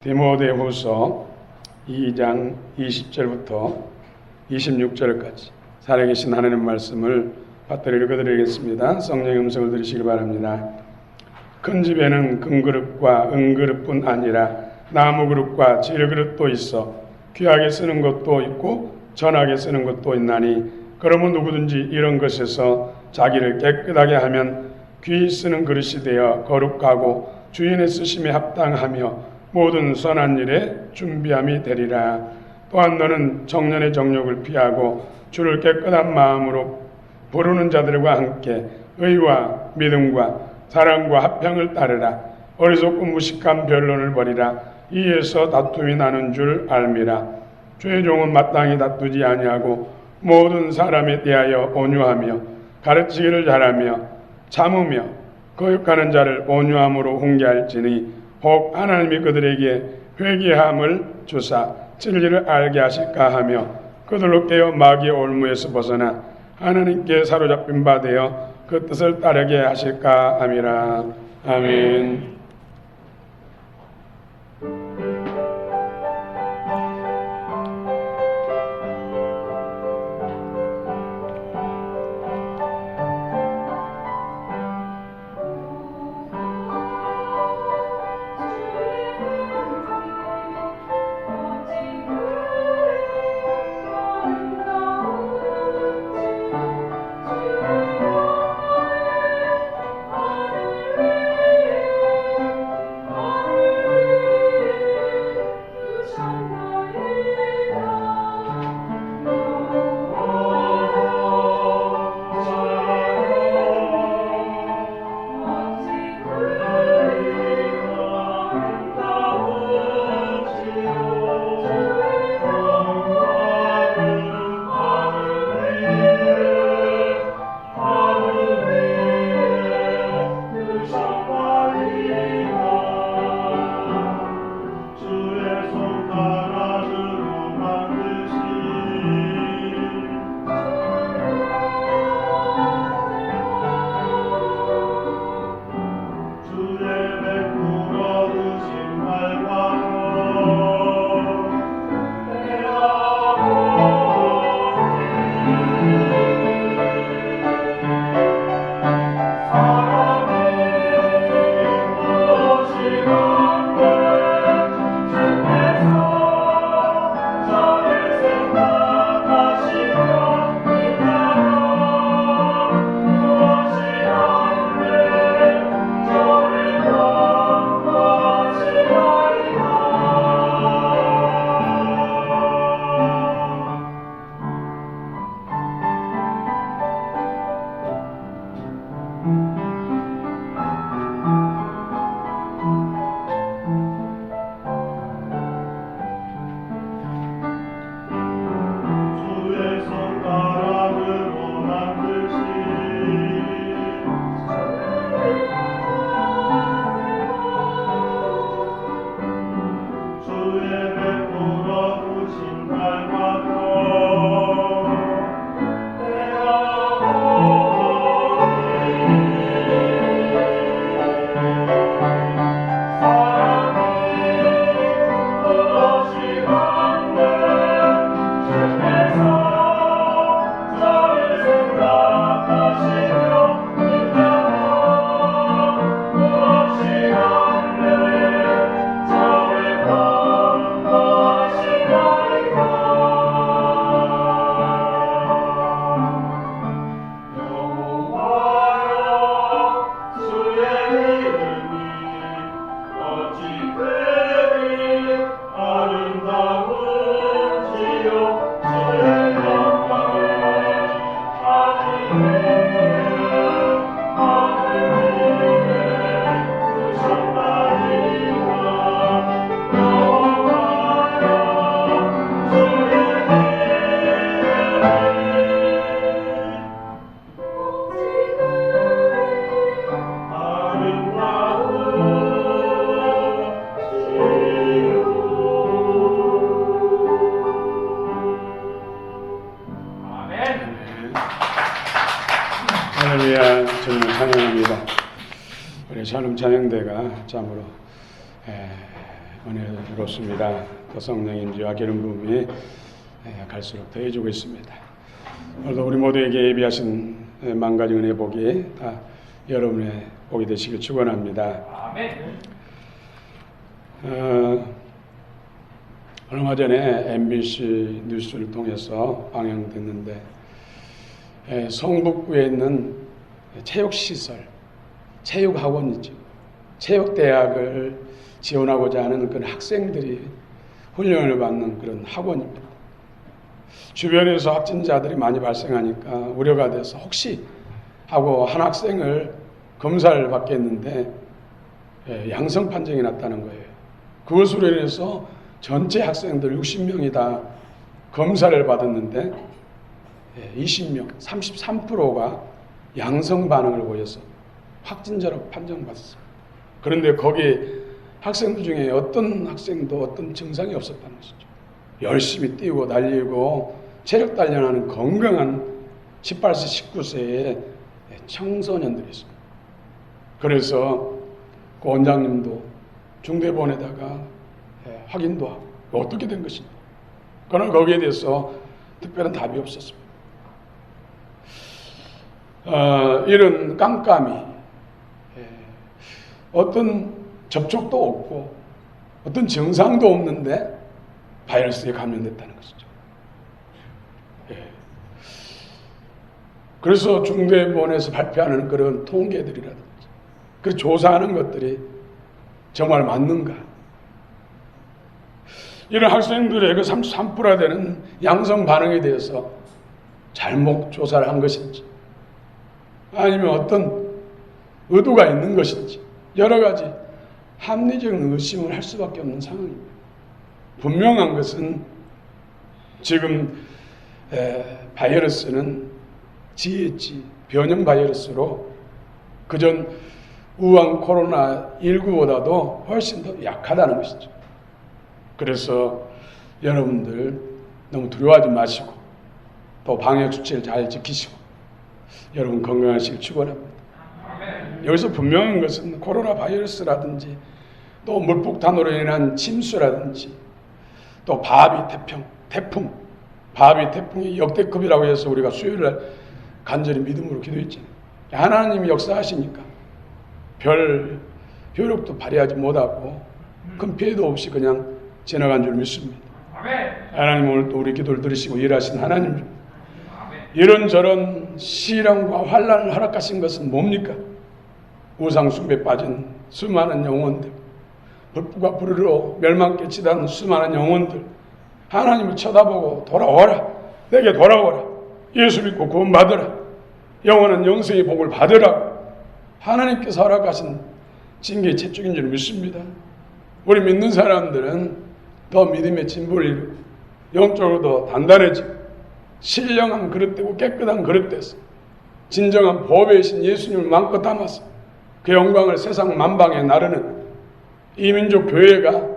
디모데후서 2장 20절부터 26절까지 살아계신 하나님 말씀을 받들어 읽어드리겠습니다. 성령의 음성을 들으시기 바랍니다. 큰 집에는 금그릇과 은그릇뿐 아니라 나무그릇과 질그릇도 있어 귀하게 쓰는 것도 있고 전하게 쓰는 것도 있나니 그러면 누구든지 이런 것에서 자기를 깨끗하게 하면 귀히 쓰는 그릇이 되어 거룩하고 주인의 쓰심에 합당하며 모든 선한 일에 준비함이 되리라. 또한 너는 청년의 정욕을 피하고 주를 깨끗한 마음으로 부르는 자들과 함께 의와 믿음과 사랑과 화평을 따르라. 어리석고 무식한 변론을 버리라. 이에서 다툼이 나는 줄 알미라. 주의 종은 마땅히 다투지 아니하고 모든 사람에 대하여 온유하며 가르치기를 잘하며 참으며 거역하는 자를 온유함으로 훈계할지니 혹 하나님이 그들에게 회개함을 주사 진리를 알게 하실까 하며 그들로 깨어 마귀의 올무에서 벗어나 하나님께 사로잡힌 바 되어 그 뜻을 따르게 하실까 함이라. 아멘. 할렐루야. 주님을 찬양합니다. 우리 샬롬 찬양대가 참으로 은혜롭습니다. 또 성령의 임재와 기름 부음이 갈수록 더해지고 있습니다. 오늘도 우리 모두에게 예비하신 만 가지 은혜 복이 다 여러분의 복이 되시길 축원합니다. 아멘. 얼마 전에 MBC 뉴스를 통해서 방영됐는데 성북구에 있는 체육시설, 체육학원이죠. 체육대학을 지원하고자 하는 그런 학생들이 훈련을 받는 그런 학원입니다. 주변에서 확진자들이 많이 발생하니까 우려가 돼서 혹시 하고 한 학생을 검사를 받겠는데 양성 판정이 났다는 거예요. 그것으로 인해서 전체 학생들 60명이 다 검사를 받았는데 20명, 33%가 양성 반응을 보여서 확진자로 판정받았어요. 그런데 거기 학생들 중에 어떤 학생도 어떤 증상이 없었다는 것이죠. 열심히 뛰고 달리고 체력 단련하는 건강한 18세, 19세의 청소년들이 있습니다. 그래서 그 원장님도 중대본에다가 확인도 하고 어떻게 된 것입니까? 그러나 거기에 대해서 특별한 답이 없었습니다. 이런 깜깜이 어떤 접촉도 없고 어떤 증상도 없는데 바이러스에 감염됐다는 것이죠. 그래서 중대본에서 발표하는 그런 통계들이라든지 그 조사하는 것들이 정말 맞는가? 이런 학생들의 그 33%나 되는 양성 반응에 대해서 잘못 조사를 한 것인지 아니면 어떤 의도가 있는 것인지 여러 가지 합리적인 의심을 할 수밖에 없는 상황입니다. 분명한 것은 지금 바이러스는 GH 변형 바이러스로 그전 우한 코로나19보다도 훨씬 더 약하다는 것이죠. 그래서 여러분들 너무 두려워하지 마시고 또 방역 수칙을 잘 지키시고 여러분 건강하시길 축원합니다. 여기서 분명한 것은 코로나 바이러스라든지 또 물폭탄으로 인한 침수라든지 또 바비 태풍, 바비 태풍이 역대급이라고 해서 우리가 수요일날 간절히 믿음으로 기도했잖아요. 하나님이 역사하시니까 별 효력도 발휘하지 못하고 큰 피해도 없이 그냥 지나간 줄 믿습니다. 하나님 오늘 또 우리 기도를 들으시고 일하신 하나님, 이런저런 시련과 환난을 허락하신 것은 뭡니까? 우상 숭배에 빠진 수많은 영혼들, 불과 불으로 멸망끼치다는 수많은 영혼들, 하나님을 쳐다보고 돌아오라, 내게 돌아오라, 예수 믿고 구원받으라, 영원한 영생의 복을 받으라. 하나님께서 허락하신 징계의 채찍인 줄 믿습니다. 우리 믿는 사람들은 더 믿음의 진보를 이루고 영적으로 더 단단해지고 신령한 그릇되고 깨끗한 그릇돼서 진정한 보배의 신 예수님을 마음껏 담아서 그 영광을 세상 만방에 나르는 이민족 교회가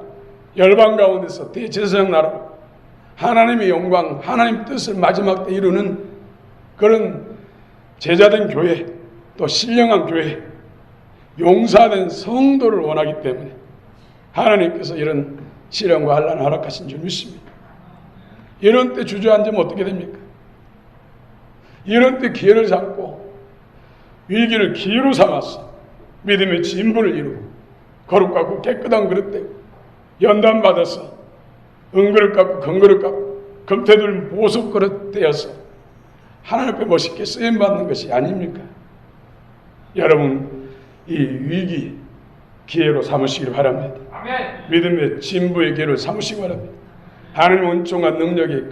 열방 가운데서 대제사장 나라로 하나님의 영광, 하나님 뜻을 마지막 때 이루는 그런 제자된 교회, 또 신령한 교회, 용사된 성도를 원하기 때문에 하나님께서 이런 시련과 환난을 허락하신 줄 믿습니다. 이런 때 주저앉으면 어떻게 됩니까? 이런 때 기회를 잡고 위기를 기회로 삼아서 믿음의 진보를 이루고 거룩하고 깨끗한 그릇 되고 연단 받아서 은그릇 깎고 금그릇 깎고 금태들 보석 그릇 되어서 하나님 앞에 멋있게 쓰임 받는 것이 아닙니까? 여러분 이 위기 기회로 삼으시길 바랍니다. 아멘. 믿음의 진보의 기회를 삼으시기 바랍니다. 하나님의 은총과 능력이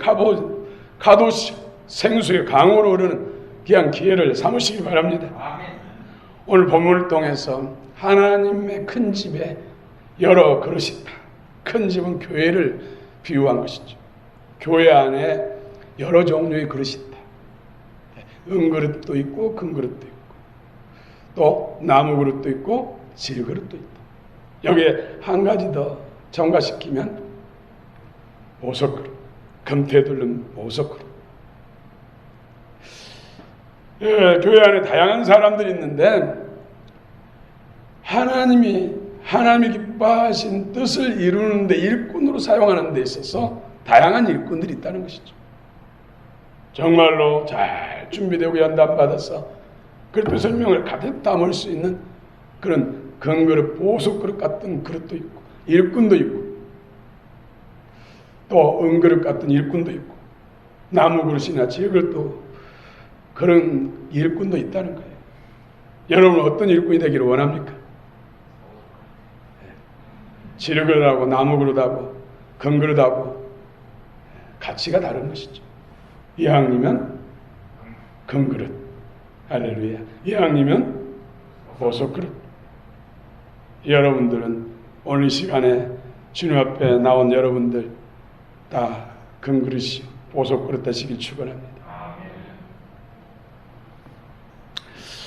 카도시 생수의 강으로 흐르는 귀한 기회를 삼으시기 바랍니다. 아멘. 오늘 본문을 통해서 하나님의 큰 집에 여러 그릇이 있다. 큰 집은 교회를 비유한 것이죠. 교회 안에 여러 종류의 그릇이 있다. 은그릇도 있고 금그릇도 있고 또 나무 그릇도 있고 질그릇도 있다. 여기에 한 가지 더 첨가시키면 보석그릇, 금태 둘른 보석그릇. 교회 안에 다양한 사람들이 있는데 하나님이 하나님이 기뻐하신 뜻을 이루는 데 일꾼으로 사용하는 데 있어서 다양한 일꾼들이 있다는 것이죠. 정말로 잘 준비되고 연단받아서 그릇도 설명을 가득 담을 수 있는 그런 금그릇, 보석그릇 같은 그릇도 있고 일꾼도 있고 또 은그릇 같은 일꾼도 있고 나무그릇이나 질그릇도 그런 일꾼도 있다는 거예요. 여러분은 어떤 일꾼이 되기를 원합니까? 질그릇하고 나무그릇하고 금그릇하고 가치가 다른 것이죠. 이왕이면 금그릇, 할렐루야. 이왕이면 보석그릇. 여러분들은 오늘 이 시간에 주님 앞에 나온 여러분들 다 금그릇이 보석그릇 되시길 축원합니다.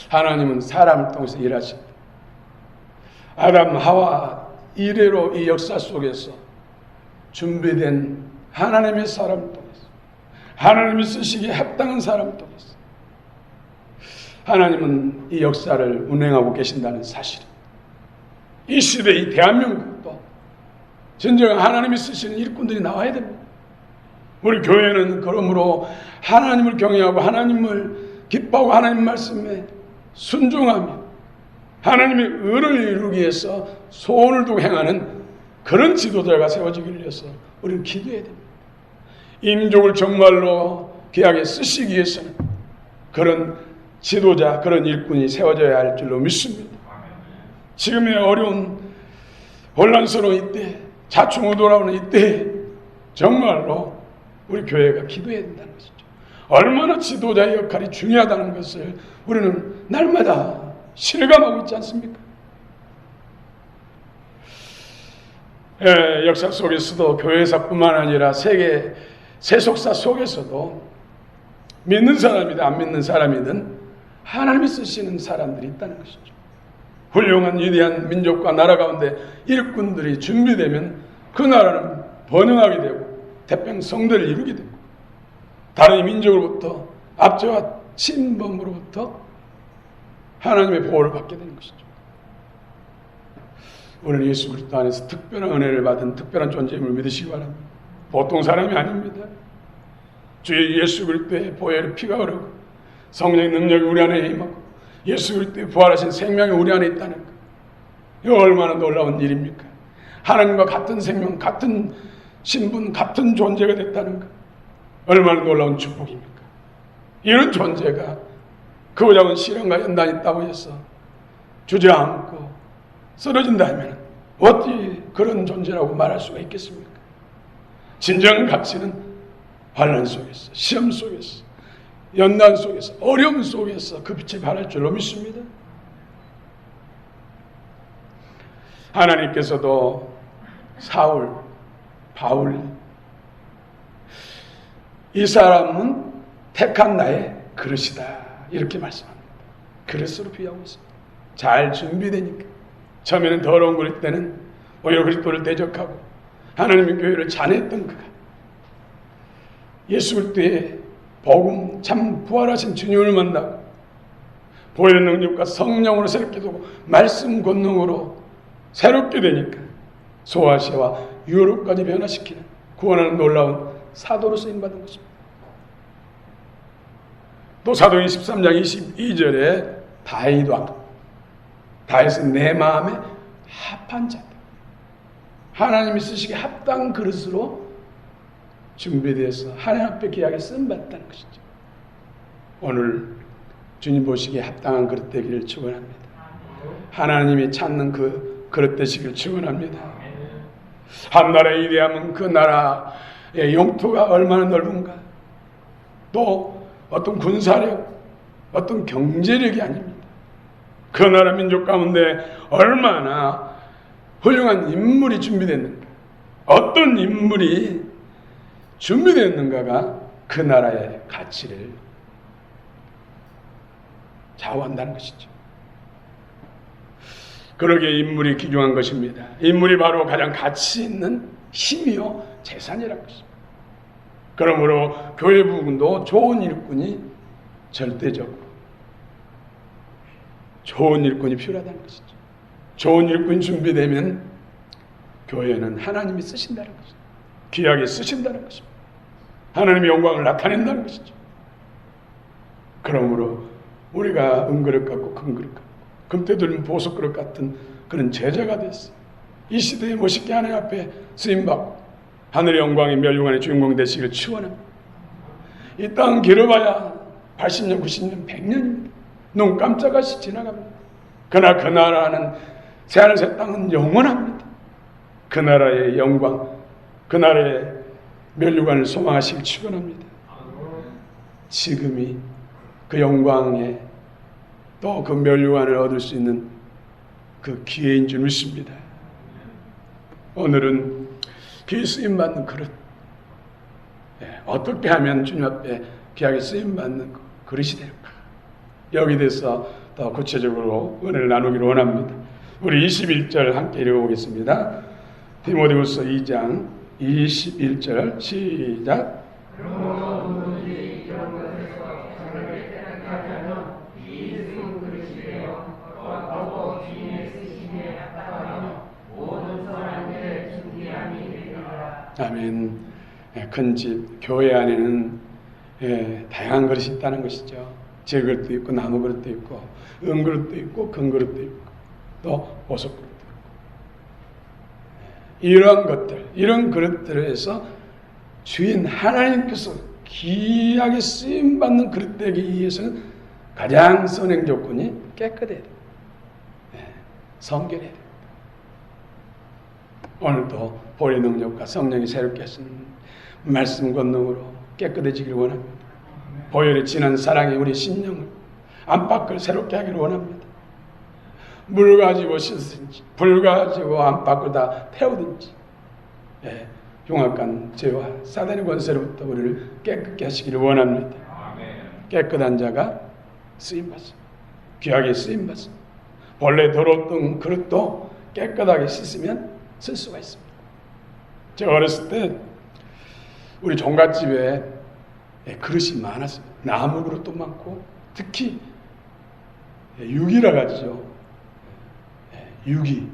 하나님은 사람을 통해서 일하십니다. 아담, 하와 이래로 이 역사 속에서 준비된 하나님의 사람을 통해서 하나님이 쓰시기에 합당한 사람을 통해서 하나님은 이 역사를 운행하고 계신다는 사실. 이 시대, 이 대한민국도 진정한 하나님이 쓰시는 일꾼들이 나와야 됩니다. 우리 교회는 그러므로 하나님을 경외하고 하나님을 기뻐하고 하나님 말씀에 순종하며 하나님의 의를 이루기 위해서 소원을 두고 행하는 그런 지도자가 세워지기를 위해서 우리는 기도해야 됩니다. 이 민족을 정말로 귀하게 쓰시기 위해서는 그런 지도자, 그런 일꾼이 세워져야 할 줄로 믿습니다. 지금의 어려운 혼란스러운 이때, 자충우돌하는 이때 정말로 우리 교회가 기도해야 된다는 것이죠. 얼마나 지도자의 역할이 중요하다는 것을 우리는 날마다 실감하고 있지 않습니까? 역사 속에서도 교회사뿐만 아니라 세계 세속사 속에서도 믿는 사람이든 안 믿는 사람이든 하나님이 쓰시는 사람들이 있다는 것이죠. 훌륭한 위대한 민족과 나라 가운데 일꾼들이 준비되면 그 나라는 번영하게 되고 태평성대를 이루게 되고 다른 민족으로부터 압제와 침범으로부터 하나님의 보호를 받게 되는 것이죠. 오늘 예수 그리스도 안에서 특별한 은혜를 받은 특별한 존재임을 믿으시기 바랍니다. 보통 사람이 아닙니다. 주 예수 그리스도의 보혈의 피가 흐르고 성령의 능력이 우리 안에 임하고 예수 그리스도의 부활하신 생명이 우리 안에 있다는 것. 이거 얼마나 놀라운 일입니까? 하나님과 같은 생명, 같은 신분, 같은 존재가 됐다는 것. 얼마나 놀라운 축복입니까? 이런 존재가 그 작은 시련과 연단이 있다고 해서 주저앉고 쓰러진다면 어떻게 그런 존재라고 말할 수가 있겠습니까? 진정한 가치는 환난 속에서, 시험 속에서, 연단 속에서, 어려움 속에서 그 빛을 발할 줄로 믿습니다. 하나님께서도 사울, 바울 이 사람은 택한 나의 그릇이다 이렇게 말씀합니다. 그릇으로 비유하고 있습니다. 잘 준비되니까 처음에는 더러운 그릇 때는 오히려 그리스도를 대적하고 하나님의 교회를 잔해했던 그가 예수 그리스도의 복음 참 부활하신 주님을 만나고 보혈의 능력과 성령으로 새롭게 되고 말씀 권능으로 새롭게 되니까 소아시아와 유럽까지 변화시키는 구원하는 놀라운 사도로 쓰임받은 것입니다. 또 사도행 13장 22절에 다윗은 내 마음에 합한 자다. 하나님이 쓰시기에 합당한 그릇으로 준비되어서 하나님 앞에 귀하게 쓰임받았다는 것이죠. 오늘 주님 보시기에 합당한 그릇 되기를 축원합니다. 하나님이 찾는 그 그릇 되시기를 축원합니다. 한 나라의 위대함은 그 나라의 영토가 얼마나 넓은가, 또 어떤 군사력, 어떤 경제력이 아닙니다. 그 나라 민족 가운데 얼마나 훌륭한 인물이 준비됐는가, 어떤 인물이 준비됐는가가 그 나라의 가치를 좌우한다는 것이죠. 그러기에 인물이 귀중한 것입니다. 인물이 바로 가장 가치 있는 힘이요 재산이라는 것입니다. 그러므로 교회 부분도 좋은 일꾼이 절대적으로 좋은 일꾼이 필요하다는 것이죠. 좋은 일꾼 준비되면 교회는 하나님이 쓰신다는 것이죠. 귀하게 쓰신다는 것입니다. 하나님의 영광을 나타낸다는 것이죠. 그러므로 우리가 은그릇 같고 금그릇 같고 금태들은 보석그릇 같은 그런 제자가 됐어요. 이 시대에 멋있게 하나님 앞에 쓰임받고 하늘의 영광의 멸류관의 주인공 되시기를 축원합니다. 이 땅 길어봐야 80년, 90년, 100년입니다. 눈 깜짝없이 지나갑니다. 그러나 그 나라는 새하늘 새 땅은 영원합니다. 그 나라의 영광, 그 나라의 멸류관을 소망하시길 축원합니다. 지금이 그 영광에 또 그 멸류관을 얻을 수 있는 그 기회인 줄 믿습니다. 오늘은 귀히 쓰임받는 그릇, 어떻게 하면 주님 앞에 귀하게 쓰임받는 그릇이 될까? 여기 대해서 더 구체적으로 은혜를 나누기를 원합니다. 우리 21절 함께 읽어보겠습니다. 디모데후서 2장 21절 시작. 아멘. 큰 집, 교회 안에는 다양한 그릇이 있다는 것이죠. 질그릇도 있고 나무 그릇도 있고 은그릇도 있고 금그릇도 있고 또 보석그릇도 있고 이런 것들, 이런 그릇들에서 주인 하나님께서 귀하게 쓰임받는 그릇 되기 위해서는 가장 선행 조건이 깨끗해야 돼요. 성결해야 돼요. 오늘도 보혈의 능력과 성령이 새롭게 하시는 말씀 권능으로 깨끗해지기를 원합니다. 보혈의 진한 사랑이 우리 심령을 안팎을 새롭게 하기를 원합니다. 물 가지고 씻든지 불 가지고 안팎을 다 태우든지 흉악한 죄와 사단의 권세로부터 우리를 깨끗게 하시기를 원합니다. 깨끗한 자가 쓰임받습니다. 귀하게 쓰임받습니다. 본래 더러웠던 그릇도 깨끗하게 씻으면 쓸 수가 있습니다. 제가 어렸을 때 우리 종갓집에 그릇이 많았습니다. 나무 그릇도 많고 특히 유기라 하죠. 유기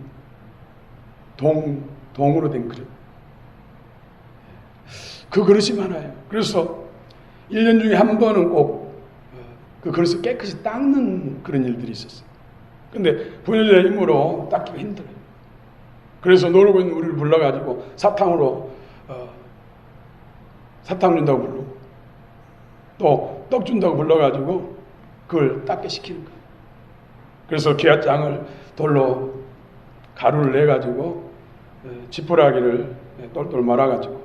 동으로 된 그릇, 그 그릇이 많아요. 그래서 1년 중에 한 번은 꼭 그 그릇을 깨끗이 닦는 그런 일들이 있었어요. 근데 부녀자의 힘으로 닦기가 힘들어요. 그래서 놀고 있는 우리를 불러가지고 사탕으로 사탕 준다고 부르고 또 떡 준다고 불러가지고 그걸 닦게 시키는 거예요. 그래서 기아장을 돌로 가루를 내가지고 지푸라기를 똘똘 말아가지고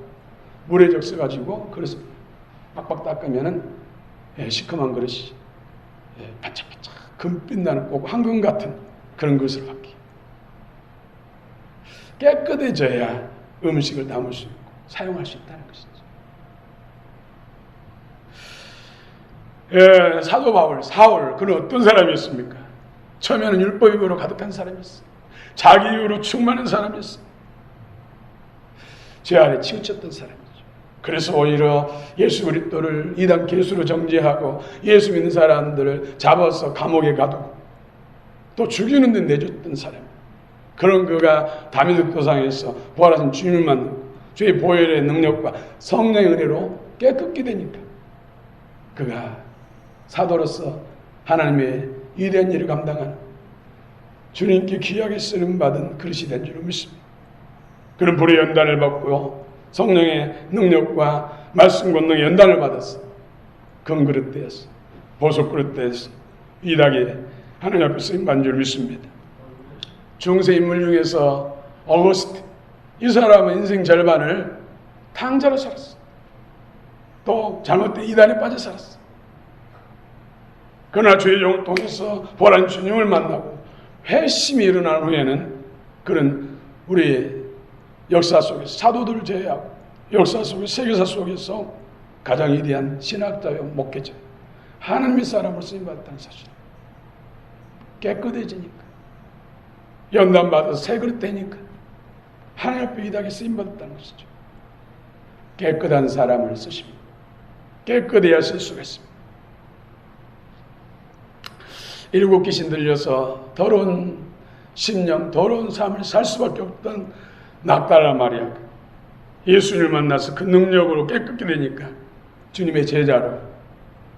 물에 적셔가지고 그릇을 빡빡 닦으면은 시커먼 그릇이 반짝반짝 금빛 나는 꼭 황금 같은 그런 그릇으로 바뀌어요. 깨끗해져야 음식을 담을 수 있고 사용할 수 있다는 것이죠. 사도 바울, 사울, 그는 어떤 사람이었습니까? 처음에는 율법으로 가득한 사람이었어요. 자기 이유로 충만한 사람이었어요. 죄 아래 치우쳤던 사람이죠. 그래서 오히려 예수 그리스도를 이단 괴수로 정죄하고 예수 믿는 사람들을 잡아서 감옥에 가두고 또 죽이는 데 내줬던 사람. 그런 그가 다메섹 도상에서 부활하신 주님을 만나고 주의 보혈의 능력과 성령의 은혜로 깨끗게 되니까 그가 사도로서 하나님의 위대한 일을 감당하는 주님께 귀하게 쓰임받은 그릇이 된 줄을 믿습니다. 그는 불의 연단을 받고요, 성령의 능력과 말씀 권능의 연단을 받았어. 금그릇 되었어. 보석그릇 되었어. 위대하게 하나님 앞에 쓰임받은 줄을 믿습니다. 중세 인물 중에서 어거스틴, 이 사람은 인생 절반을 탕자로 살았어. 또 잘못된 이단에 빠져 살았어. 그러나 주의 종을 통해서 부활한 주님을 만나고 회심이 일어난 후에는 그런 우리 역사 속에서 사도들을 제외하고 역사 속에서 세계사 속에서 가장 위대한 신학자요 목회자, 하나님의 사람으로 쓰임받았다는 사실. 깨끗해지니까, 연단받아서 새 그릇 되니까 하나님 앞에 위대하게 쓰임받았다는 것이죠. 깨끗한 사람을 쓰십니다. 깨끗해야 쓸 수가 있습니다. 일곱 귀신 들려서 더러운 10년 더러운 삶을 살 수밖에 없던 낙달라 마리아, 예수님을 만나서 그 능력으로 깨끗게 되니까 주님의 제자로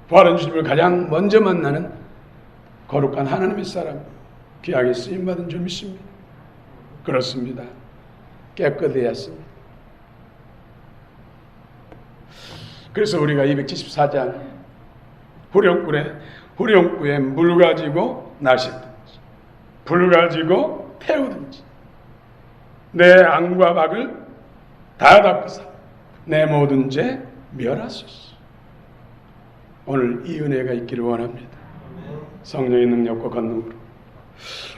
부활한 주님을 가장 먼저 만나는 거룩한 하나님의 사람, 귀하게 쓰임받은 줄 믿습니다. 그렇습니다. 깨끗해였습니다. 그래서 우리가 274장 후령구에 물 가지고 날씨든지 불 가지고 태우든지 내 앙과 박을 다 닦으사 내 모든 죄 멸하소서. 오늘 이 은혜가 있기를 원합니다. 성령의 능력과 권능으로.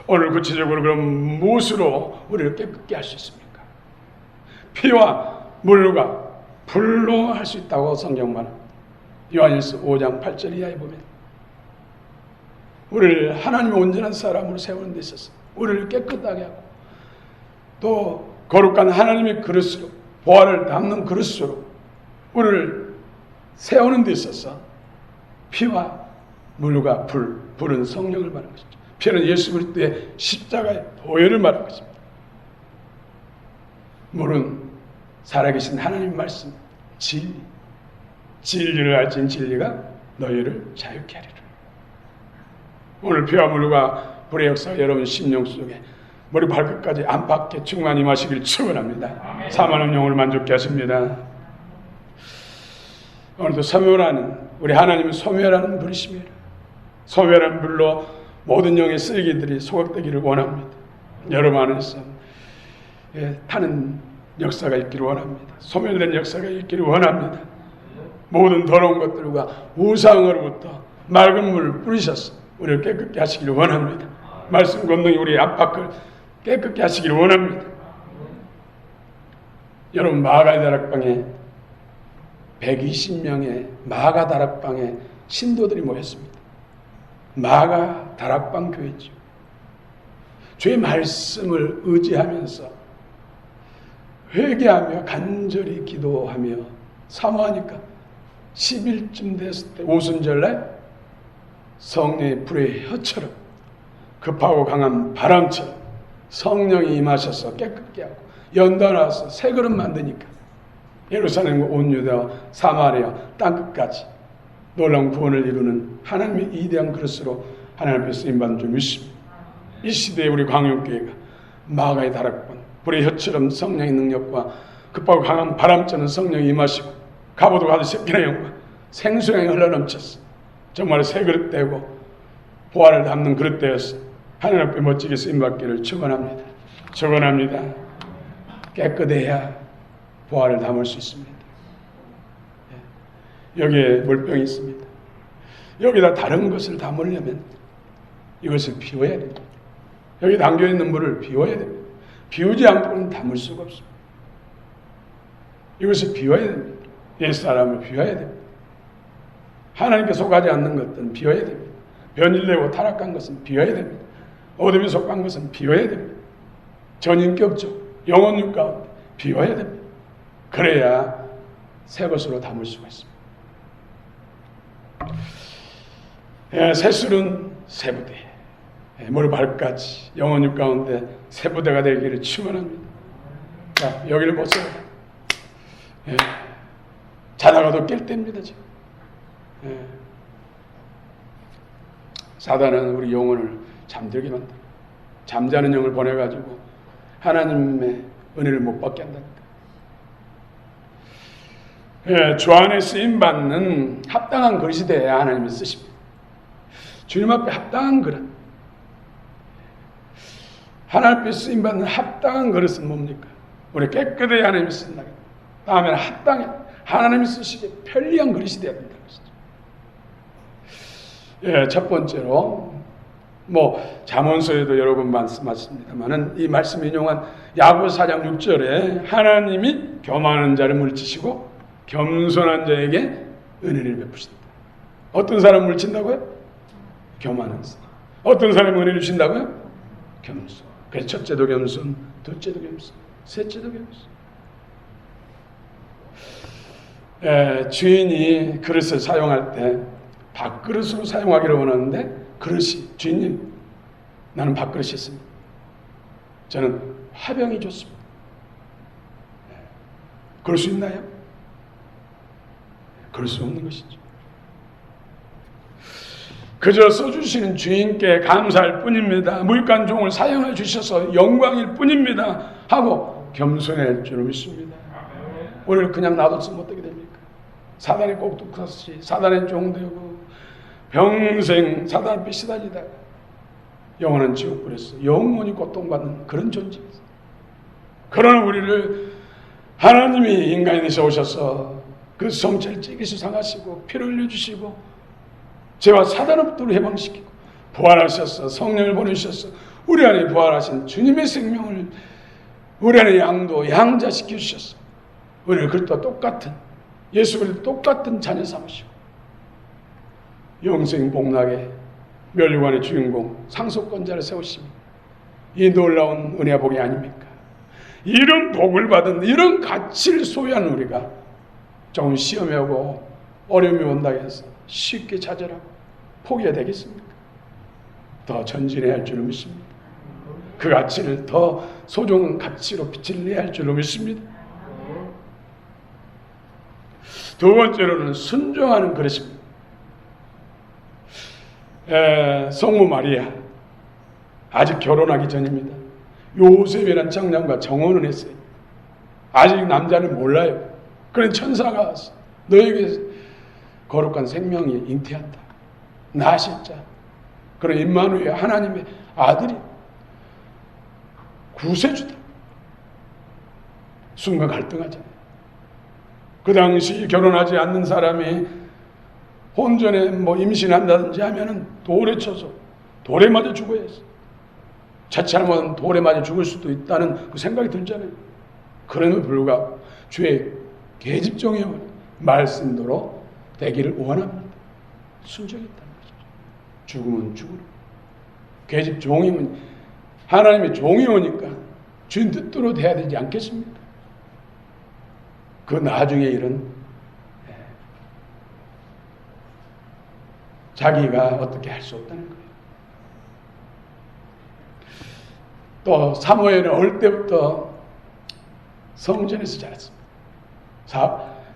오늘 구체적으로 그럼 무엇으로 우리를 깨끗게 할 수 있습니까? 피와 물과 불로 할 수 있다고 성경 말합니다. 요한일서 5장 8절 이하에 보면 우리를 하나님의 온전한 사람으로 세우는 데 있어서 우리를 깨끗하게 하고 또 거룩한 하나님의 그릇으로 보화를 담는 그릇으로 우리를 세우는 데 있어서 피와 물과 불은 성령을 말하는 것이죠. 피는 예수 그리스도의 십자가의 보혈을 말하는 것입니다. 물은 살아계신 하나님 말씀, 진리를 알진 진리가 너희를 자유케 하리라. 오늘 피와 물과 불의 역사가 여러분 심령 속에 머리 발끝까지 안팎에 충만히 임하시길 축원합니다. 사만한 영혼을 만족케 하십니다. 오늘도 소멸하는 우리 하나님은 소멸하는 불이십니다. 소멸한 불로 모든 영의 쓰레기들이 소각되기를 원합니다. 여러분 안에서 타는 역사가 있기를 원합니다. 소멸된 역사가 있기를 원합니다. 모든 더러운 것들과 우상으로부터 맑은 물을 뿌리셔서 우리를 깨끗게 하시기를 원합니다. 말씀 권능이 우리 안팎을 깨끗게 하시기를 원합니다. 여러분 마가의 다락방에 120명의 마가 다락방에 신도들이 모였습니다. 마가 다락방 교회죠. 주의 말씀을 의지하면서 회개하며 간절히 기도하며 사모하니까 10일쯤 됐을 때 오순절날 성령의 불의 혀처럼 급하고 강한 바람처럼 성령이 임하셔서 깨끗게 하고 연달아서 새 그릇 만드니까 예루살렘과 온 유다와 사마리아 땅끝까지 놀라운 구원을 이루는 하나님의 위대한 그릇으로 하나님 앞에 쓰임받은 줄 믿습니다. 이 시대에 우리 광역교회가 마가의 다락방 불의 혀처럼 성령의 능력과 급하고 강한 바람처럼 성령이 임하시고 가보도 가도 새끼나 영과 생수량이 흘러넘쳤어. 정말 새 그릇 되고 보화를 담는 그릇 되었어. 하나님 앞에 멋지게 쓰임받기를 축원합니다. 축원합니다. 깨끗해야 보화를 담을 수 있습니다. 여기에 물병이 있습니다. 여기다 다른 것을 담으려면 이것을 비워야 됩니다. 여기 담겨있는 물을 비워야 됩니다. 비우지 않고는 담을 수가 없습니다. 이것을 비워야 됩니다. 옛사람을 비워야 됩니다. 하나님께 속하지 않는 것들은 비워야 됩니다. 변질되고 타락한 것은 비워야 됩니다. 어둠에 속한 것은 비워야 됩니다. 전인격적 영혼육 가운데 비워야 됩니다. 그래야 새 것으로 담을 수가 있습니다. 새술은 새 부대, 머리발까지 영혼육 가운데 새 부대가 되기를 축원합니다. 자, 여기를 보세요. 자다가도 깰 때입니다. 지금. 사단은 우리 영혼을 잠들게 만든다. 잠자는 영을 보내가지고 하나님의 은혜를 못 받게 한다니까. 주 안에 쓰임받는 합당한 그릇이 돼야 하나님이 쓰십니다. 주님 앞에 합당한 그릇. 하나님 앞에 쓰임받는 합당한 그릇은 뭡니까? 우리 깨끗해야 하나님이 쓴다. 다음에는 합당해. 하나님이 쓰시기에 편리한 그릇이 돼야 된다는 것이죠. 첫 번째로 잠언서에도 여러 번 말씀하십니다만은 이 말씀 인용한 야고보서 4장 6절에 하나님이 교만한 자를 물리치시고 겸손한 자에게 은혜를 베푸신다. 어떤 사람 물친다고요? 교만한 사람. 어떤 사람이 은혜를 주신다고요? 겸손. 그래서 첫째도 겸손, 둘째도 겸손, 셋째도 겸손. 주인이 그릇을 사용할 때 밥그릇으로 사용하기를 원하는데 그릇이 주인님 나는 밥그릇이 있습니다. 저는 화병이 좋습니다. 그럴 수 있나요? 그럴 수 없는 것이죠. 그저 써주시는 주인께 감사할 뿐입니다. 무익한 종을 사용해 주셔서 영광일 뿐입니다 하고 겸손할 줄 믿습니다. 우리를 그냥 놔뒀으면 어떻게 됩니까? 사단의 꼭두같이 사단의 종되고 평생 사단 앞에 시달리다가 영원한 지옥불에서 영원히 고통받는 그런 존재입니다. 그러나 우리를 하나님이 인간이 되셔 오셔서 그 성체를 찢기시 상하시고 피를 흘려주시고 죄와 사단으로부터 해방시키고 부활하셔서 성령을 보내주셔서 우리 안에 부활하신 주님의 생명을 우리 안에 양자시켜 주셔서 우리를 그리스도와 똑같은 예수 그리스도 똑같은 자녀 삼으시고 영생 복락의 멸류관의 주인공 상속권자를 세우시며 이 놀라운 은혜와 복이 아닙니까? 이런 복을 받은 이런 가치를 소유한 우리가 조금 시험이 오고 어려움이 온다 해서 쉽게 좌절하고 포기해야 되겠습니까? 더 전진해야 할 줄로 믿습니다. 그 가치를 더 소중한 가치로 빛을 내야 할 줄로 믿습니다. 두 번째로는 순종하는 그릇입니다. 성모 마리아 아직 결혼하기 전입니다. 요셉이라는 장남과 정혼을 했어요. 아직 남자는 몰라요. 그런 천사가 와서 너에게 거룩한 생명이 잉태한다. 나실 자. 그런 임마누엘 하나님의 아들이 구세주다. 순간 갈등하잖아요. 그 당시 결혼하지 않는 사람이 혼전에 임신한다든지 하면은 돌에 쳐서 돌에 맞아 죽어야 했어. 자칫하면 돌에 맞아 죽을 수도 있다는 그 생각이 들잖아요. 그럼에도 불구하고 주의 계집종의 말씀대로 되기를 원합니다. 순종이 있다는 거죠. 죽으면 죽으라. 계집종이면 하나님의 종이 오니까 주인 뜻대로 돼야 되지 않겠습니까? 그 나중에 일은 자기가 어떻게 할 수 없다는 거예요. 또 사무엘은 어릴 때부터 성전에서 자랐습니다.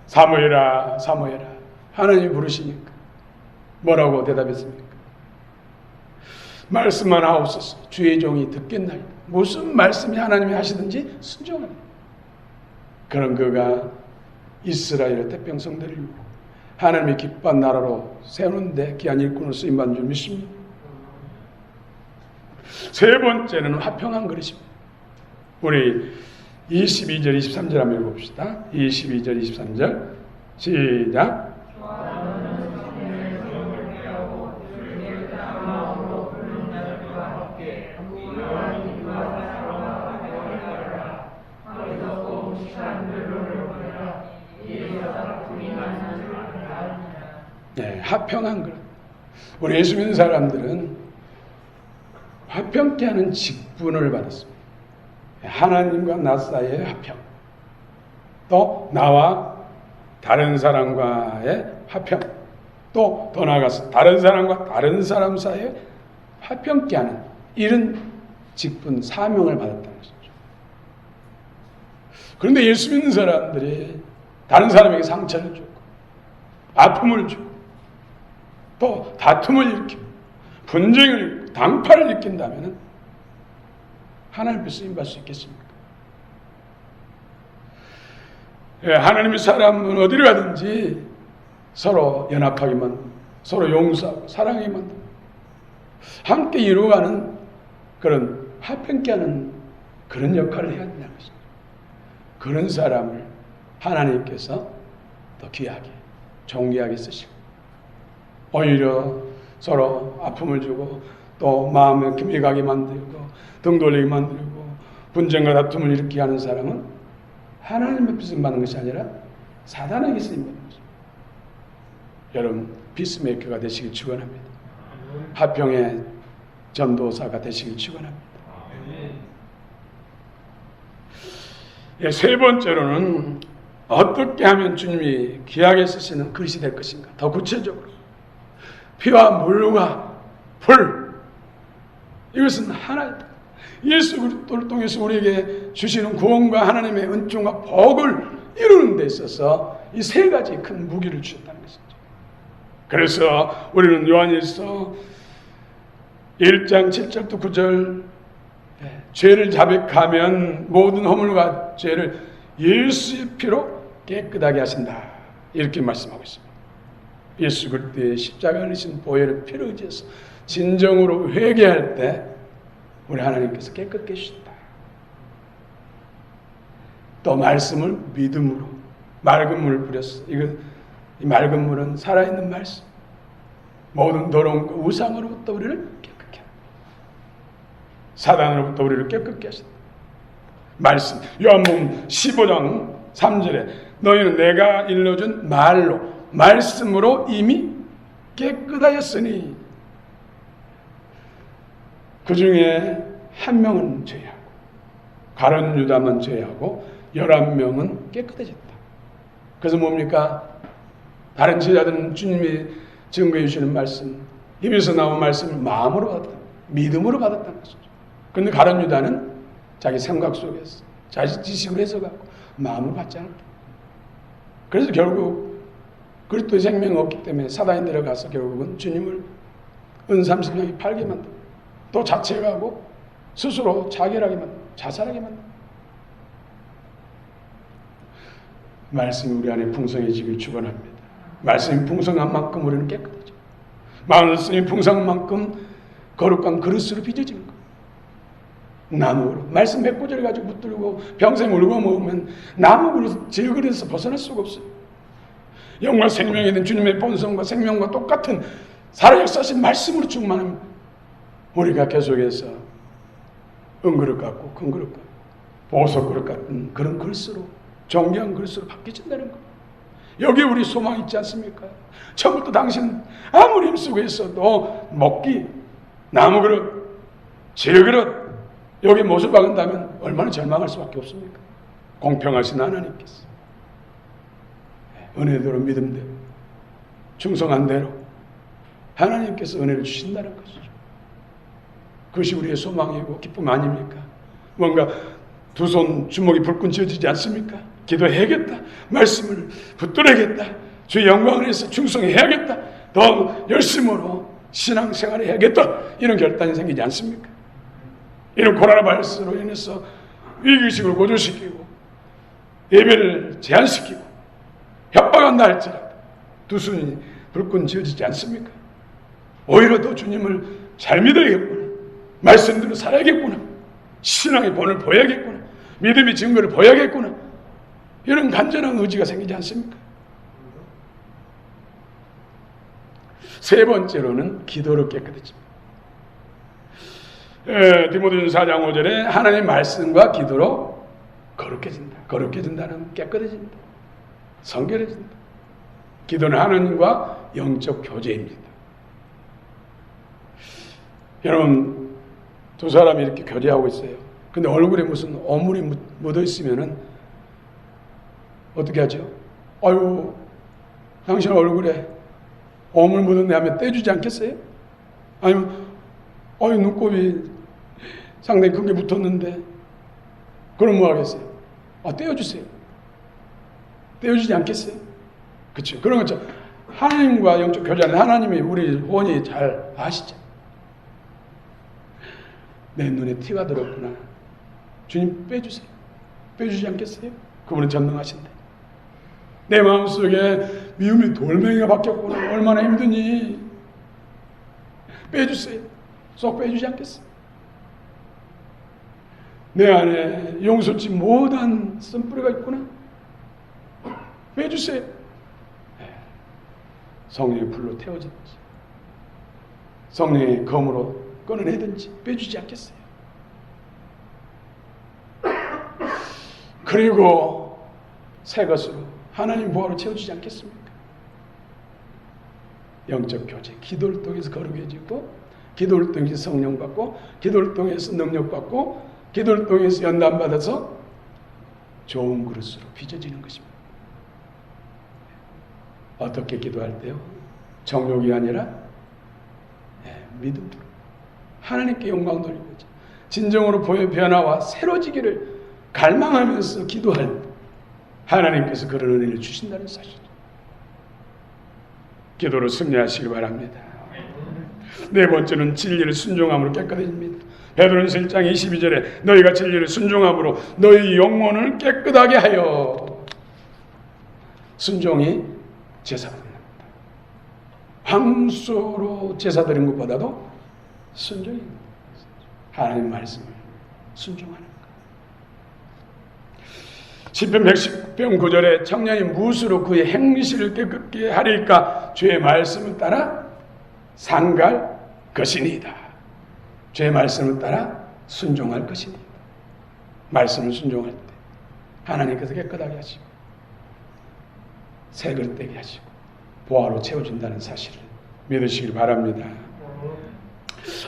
사무엘아 사무엘아 하나님이 부르시니까 뭐라고 대답했습니까? 말씀만 하옵소서 주의 종이 듣겠나이다. 무슨 말씀이 하나님이 하시든지 순종하라. 그런 그가 이스라엘의 태평성대를 이루고 하나님의 기뻐한 나라로 세우는데 귀한 일꾼으로 쓰임받는 줄 믿습니다. 세 번째는 화평한 그릇입니다. 우리 22절 23절 한번 읽어봅시다. 22절 23절 시작. 네, 화평한 그릇. 우리 예수 믿는 사람들은 화평케 하는 직분을 받았습니다. 하나님과 나 사이의 화평, 또 나와 다른 사람과의 화평, 또 더 나아가서 다른 사람과 다른 사람 사이에 화평케 하는 이런 직분, 사명을 받았다는 것이죠. 그런데 예수 믿는 사람들이 다른 사람에게 상처를 주고 아픔을 주고 또 다툼을 일으키고 분쟁을 일으키고 당파를 일으킨다면 하나님 앞에 쓰임받을 수 있겠습니까? 하나님의 사람은 어디를 가든지 서로 연합하게 만들고 서로 용서하고 사랑하게 만들고 함께 이루어가는 그런 화평케 하는 그런 역할을 해야 된다는 것입니다. 그런 사람을 하나님께서 더 귀하게 존귀하게 쓰시고 오히려 서로 아픔을 주고 또 마음에 금이 가게 만들고 등 돌리게 만들고 분쟁과 다툼을 일으키게 하는 사람은 하나님 앞에 쓰임받는 것이 아니라 사단에게 쓰임받는 것입니다. 여러분 피스메이커가 되시길 축원합니다. 화평의 전도사가 되시길 축원합니다. 세 번째로는 어떻게 하면 주님이 귀하게 쓰시는 그릇이 될 것인가. 더 구체적으로 피와 물과 불 이것은 하나이다. 예수 그리스도를 통해서 우리에게 주시는 구원과 하나님의 은총과 복을 이루는 데 있어서 이 세 가지 큰 무기를 주셨다는 것이죠. 그래서 우리는 요한일서 1장 7절부터 9절 죄를 자백하면 모든 허물과 죄를 예수의 피로 깨끗하게 하신다, 이렇게 말씀하고 있습니다. 예수 그리스도의 십자가를 지신 보혈의 피를 의지해서 진정으로 회개할 때 우리 하나님께서 깨끗게 해주신다. 또 말씀을 믿음으로 맑은 물을 뿌렸어. 이 맑은 물은 살아있는 말씀, 모든 더러운 우상으로부터 우리를 깨끗게 합니다. 사단으로부터 우리를 깨끗게 하신다. 말씀, 요한복음 15장 3절에 너희는 내가 일러준 말로, 말씀으로 이미 깨끗하였으니, 그 중에 한 명은 죄하고 가룟 유다만 죄하고 11명은 깨끗해졌다. 그래서 뭡니까? 다른 제자들은 주님이 증거해 주시는 말씀, 입에서 나온 말씀을 마음으로 받았다, 믿음으로 받았다는 것이죠. 그런데 가룟 유다는 자기 생각 속에서 자기 지식으로 해석하고 마음으로 받지 않았다. 그래서 결국 그리스도의 생명이 없기 때문에 사단이 들어가서 결국은 주님을 은30냥이 팔게 만들고 또 자책하고 스스로 자결하게 만들고 자살하게 만들고, 말씀이 우리 안에 풍성해지길 축원합니다. 말씀이 풍성한 만큼 우리는 깨끗해져. 말씀이 풍성한 만큼 거룩한 그릇으로 빚어지는 거예요. 나무로 말씀 100구절 가지고 붙들고 평생 울고 먹으면 나무 그릇, 제 그릇에서 벗어날 수가 없어요. 영과 생명이 된 주님의 본성과 생명과 똑같은 살아역사하신 말씀으로 충만합니다. 우리가 계속해서 은그릇 같고 큰 그릇 같고 보석 그릇 같은 그런 그릇으로, 존귀한 그릇으로 바뀌어진다는 거. 여기에 우리 소망이 있지 않습니까? 처음부터 당신 아무리 힘쓰고 있어도 먹기 나무 그릇, 제 그릇 여기 못을 박은다면 얼마나 절망할 수밖에 없습니까? 공평하신 하나님께서 은혜대로 믿음대로 충성한 대로 하나님께서 은혜를 주신다는 것이죠. 그것이 우리의 소망이고 기쁨 아닙니까? 뭔가 두 손 주먹이 불끈 쥐어지지 않습니까? 기도해야겠다, 말씀을 붙들어야겠다, 주의 영광을 위해서 충성해야겠다, 더 열심으로 신앙생활을 해야겠다, 이런 결단이 생기지 않습니까? 이런 코로나 바이러스로 인해서 위기의식을 고조시키고 예배를 제한시키고 협박한다 할지라도 두 손이 불끈 쥐어지지 않습니까? 오히려 더 주님을 잘 믿어야겠구나, 말씀대로 살아야겠구나, 신앙의 본을 보여야겠구나, 믿음의 증거를 보여야겠구나, 이런 간절한 의지가 생기지 않습니까? 세 번째로는 기도로 깨끗해집니다. 디모데전서 4장 5절에 하나님의 말씀과 기도로 거룩해진다. 거룩해진다는 깨끗해진다, 성결해진다. 기도는 하나님과 영적 교제입니다. 여러분, 두 사람이 이렇게 교제하고 있어요. 근데 얼굴에 무슨 오물이 묻어 있으면은 어떻게 하죠? 아유, 당신 얼굴에 오물 묻었네 하면 떼주지 않겠어요? 아니면 아유, 눈곱이 상당히 큰 게 붙었는데, 그럼 뭐 하겠어요? 떼어주세요. 떼어주지 않겠어요? 그렇죠. 그런 거죠. 하나님과 영적 교제는 하나님이 우리 혼이 잘 아시죠. 내 눈에 티가 들었구나, 주님 빼주세요. 빼주지 않겠어요? 그분은 전능하신데. 내 마음속에 미움의 돌멩이가 박혔구나, 얼마나 힘드니, 빼주세요. 쏙 빼주지 않겠어요? 내 안에 용서치 못한 쓴뿌리가 있구나, 빼주세요. 성령의 불로 태워지든지 성령의 검으로 끊어내든지 빼주지 않겠어요? 그리고 새 것으로 하나님 보화로 채워주지 않겠습니까? 영적 교제, 기도를 통해서 거룩해지고, 기도를 통해서 성령 받고, 기도를 통해서 능력 받고, 기도를 통해서 연단 받아서 좋은 그릇으로 빚어지는 것입니다. 어떻게 기도할 때요? 정욕이 아니라 믿음으로 하나님께 영광 돌리고자, 진정으로 변화와 새로지기를 갈망하면서 기도할 하나님께서 그런 은혜를 주신다는 사실이죠. 기도로 승리하시길 바랍니다. 네 번째는 진리를 순종함으로 깨끗해집니다. 베드로전서 1장 22절에 너희가 진리를 순종함으로 너희 영혼을 깨끗하게 하여. 순종이 제사 드립니다. 황소로 제사 드린 것보다도 순종입니다. 하나님 말씀을 순종하는 것. 시편 110편 9절에 청년이 무엇으로 그의 행실을 깨끗게 하리까? 주의 말씀을 따라 상갈 것이니이다. 주의 말씀을 따라 순종할 것이니이다. 말씀을 순종할 때 하나님께서 깨끗하게 하시고 새 그릇 되게 하시고 보화로 채워준다는 사실을 믿으시길 바랍니다.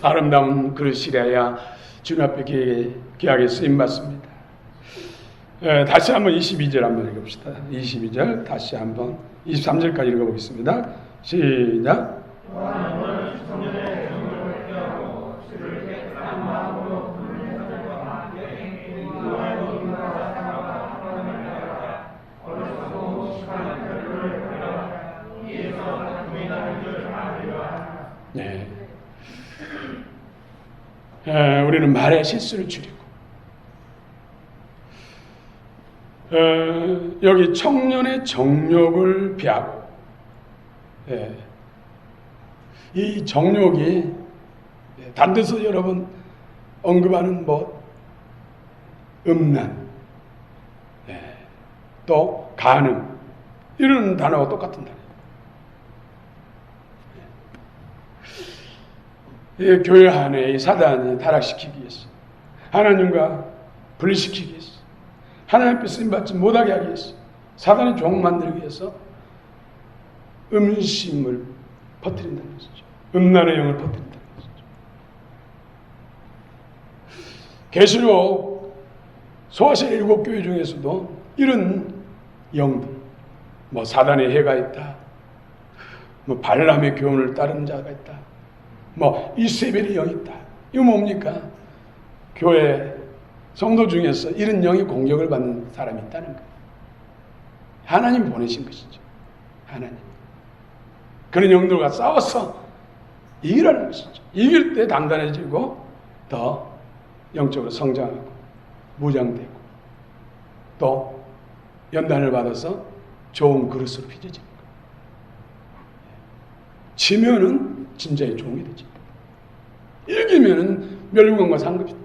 아름다운 그릇이라야 주님 앞에 귀하게 쓰임받습니다. 다시 한번 22절 한번 읽읍시다. 22절 다시 한번 23절까지 읽어보겠습니다. 시작. 네. 우리는 말의 실수를 줄이고 여기 청년의 정욕을 피하고 이 정욕이 다른 데서 여러분 언급하는 음란 또 간음 이런 단어가 똑같은 단어예요. 교회 안에 사단이 타락시키기 위해서 하나님과 분리시키기 위해서 하나님 앞에 쓰임받지 못하게 하기 위해서 사단의 종 만들기 위해서 음심을 퍼뜨린다는 것이죠. 음란의 영을 퍼뜨린다는 것이죠. 계시록 소아시아 7교회 중에서도 이런 영들 사단의 해가 있다, 발람의 교훈을 따르는 자가 있다, 이세벨의 영이 있다. 이거 뭡니까? 교회 성도 중에서 이런 영의 공격을 받는 사람이 있다는 거예요. 하나님 보내신 것이죠. 하나님. 그런 영들과 싸워서 이기라는 것이죠. 이길 때 단단해지고 더 영적으로 성장하고 무장되고 또 연단을 받아서 좋은 그릇으로 빚어지는 거예요. 지면은 진짜의 종이 되지. 이기면은 멸관과 상급이다.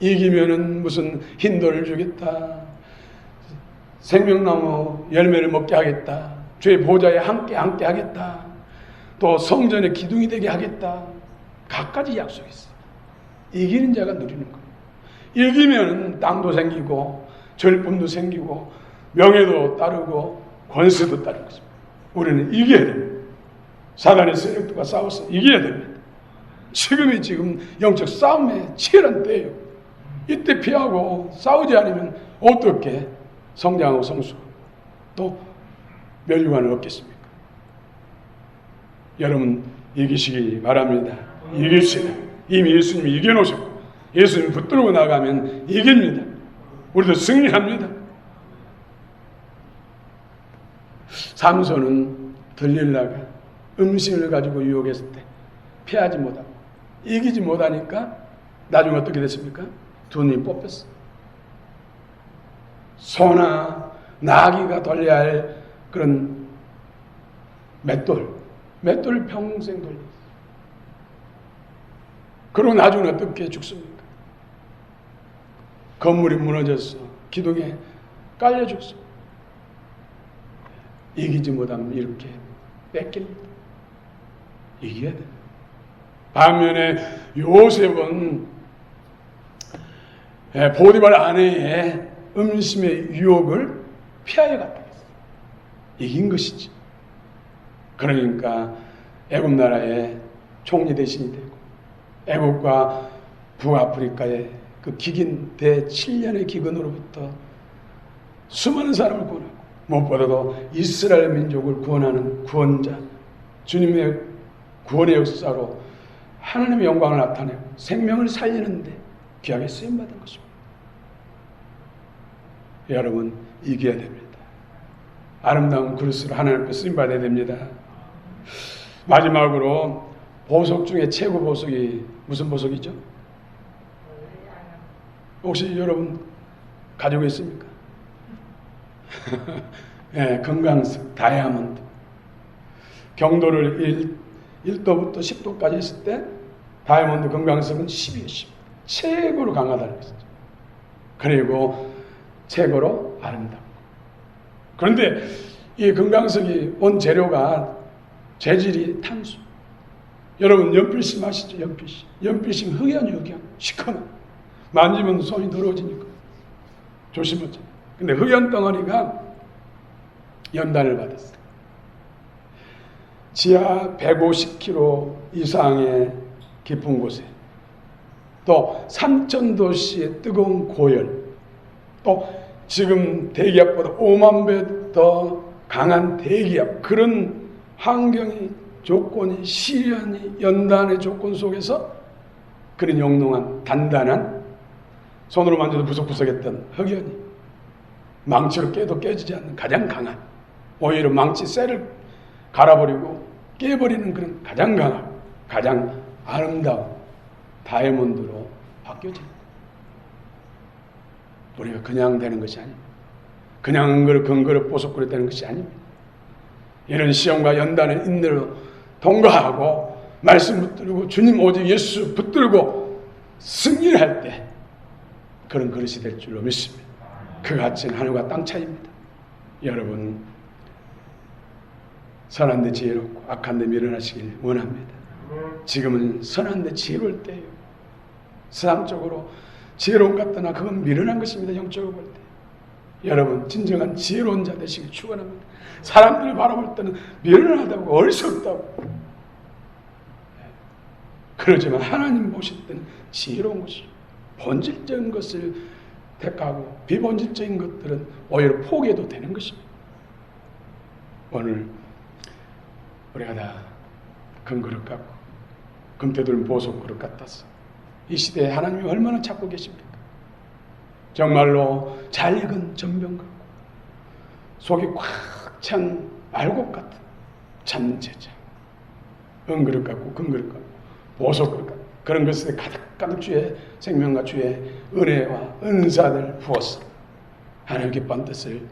이기면은 무슨 흰돌을 주겠다. 생명나무 열매를 먹게 하겠다. 주의 보좌에 함께 하겠다. 또 성전의 기둥이 되게 하겠다. 갖가지 약속이 있어요. 이기는 자가 누리는 거예요. 이기면은 땅도 생기고 절품도 생기고 명예도 따르고 권세도 따르는 것입니다. 우리는 이겨야 됩니다. 사단의 세력들과 싸워서 이겨야 됩니다. 지금 영적 싸움에 치열한 때예요. 이때 피하고 싸우지 않으면 어떻게 성장하고 성수하고 또 멸류관을 얻겠습니까? 여러분 이기시기 바랍니다. 이길 수 있는 이미 예수님이 이겨놓으셨고 예수님 붙들고 나가면 이깁니다. 우리도 승리합니다. 삼손은 들릴라가 음식을 가지고 유혹했을 때 피하지 못하고 이기지 못하니까 나중에 어떻게 됐습니까? 두 눈이 뽑혔어. 소나 나귀가 돌려야 할 그런 맷돌을 평생 돌렸어. 그리고 나중에 어떻게 죽습니까? 건물이 무너졌어. 기둥에 깔려 죽어. 이기지 못하면 이렇게 뺏깁니다. 이겨야 돼. 반면에 요셉은 보디발 아내의 음심의 유혹을 피하여 갔다 했어. 이긴 것이지. 그러니까 애굽 나라의 총리 대신이 되고 애굽과 북아프리카의 그 기근 대 7년의 기근으로부터 수많은 사람을 구원하고 무엇보다도 이스라엘 민족을 구원하는 구원자 주님의 구원의 역사로 하나님의 영광을 나타내고 생명을 살리는데 귀하게 쓰임받은 것입니다. 여러분, 이겨야 됩니다. 아름다운 그릇으로 하나님 앞에 쓰임받아야 됩니다. 마지막으로 보석 중에 최고 보석이 무슨 보석이죠? 혹시 여러분 가지고 있습니까? 네, 금강석, 다이아몬드. 경도를 1도부터 10도까지 했을 때 다이아몬드 금강석은 10이에요. 10. 최고로 강하다는 것이죠. 그리고 최고로 아름답고. 그런데 이 금강석이 온 재료가 재질이 탄수. 여러분 연필심 아시죠? 연필심. 연필심 흑연이 시커먼. 만지면 손이 더러워지니까 조심하죠. 근데 흑연 덩어리가 연단을 받았어요. 지하 150km 이상의 깊은 곳에, 또 3,000도씨의 뜨거운 고열, 또 지금 대기압보다 5만 배 더 강한 대기압, 그런 환경이, 조건이, 시련이, 연단의 조건 속에서 그런 영롱한 단단한, 손으로 만져도 부석부석했던 흑연이 망치로 깨도 깨지지 않는 가장 강한, 오히려 망치 쇠를 갈아버리고 깨버리는 그런 가장 강하고 가장 아름다운 다이아몬드로 바뀌어집니다. 우리가 그냥 되는 것이 아닙니다. 그냥 근거를 보석거리 되는 것이 아닙니다. 이런 시험과 연단의 인내로 통과하고 말씀 붙들고 주님 오직 예수 붙들고 승리를 할 때 그런 그릇이 될 줄로 믿습니다. 그 가치는 하늘과 땅 차이입니다. 여러분, 선한데 지혜롭고 악한데 미련하시길 원합니다. 지금은 선한데 지혜로울 때예요. 세상적으로 지혜로운 것 같으나 그건 미련한 것입니다. 영적으로 볼 때. 여러분, 진정한 지혜로운 자 되시길 축원합니다. 사람들을 바라볼 때는 미련하다고 어리석다고, 그러지만 하나님 보실 때는 지혜로운 것이죠. 본질적인 것을 택하고 비본질적인 것들은 오히려 포기해도 되는 것입니다. 오늘 우리가 다 금그릇 같고 금태들 보석 그릇 같아서 이 시대에 하나님이 얼마나 찾고 계십니까? 정말로 잘 익은 전병 같고 속이 꽉 찬 알곡 같은 참 제자, 은그릇 같고 금그릇 같고 보석 그릇 같고 그런 것에 가득가득 주의 생명과 주의 은혜와 은사를 부어서 하나님 기뻐한 뜻을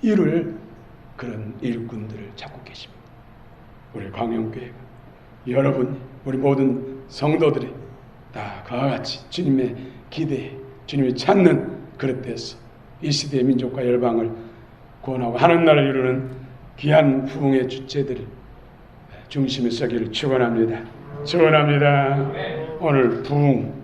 이룰 그런 일꾼들을 찾고 계십니다. 우리 광영교회가, 여러분, 우리 모든 성도들이 다 그와 같이 주님의 기대에, 주님이 찾는 그릇 돼서 이 시대의 민족과 열방을 구원하고 하는 나라를 이루는 귀한 부흥의 주체들을 중심에 서기를 축원합니다. 축원합니다. 오늘 부흥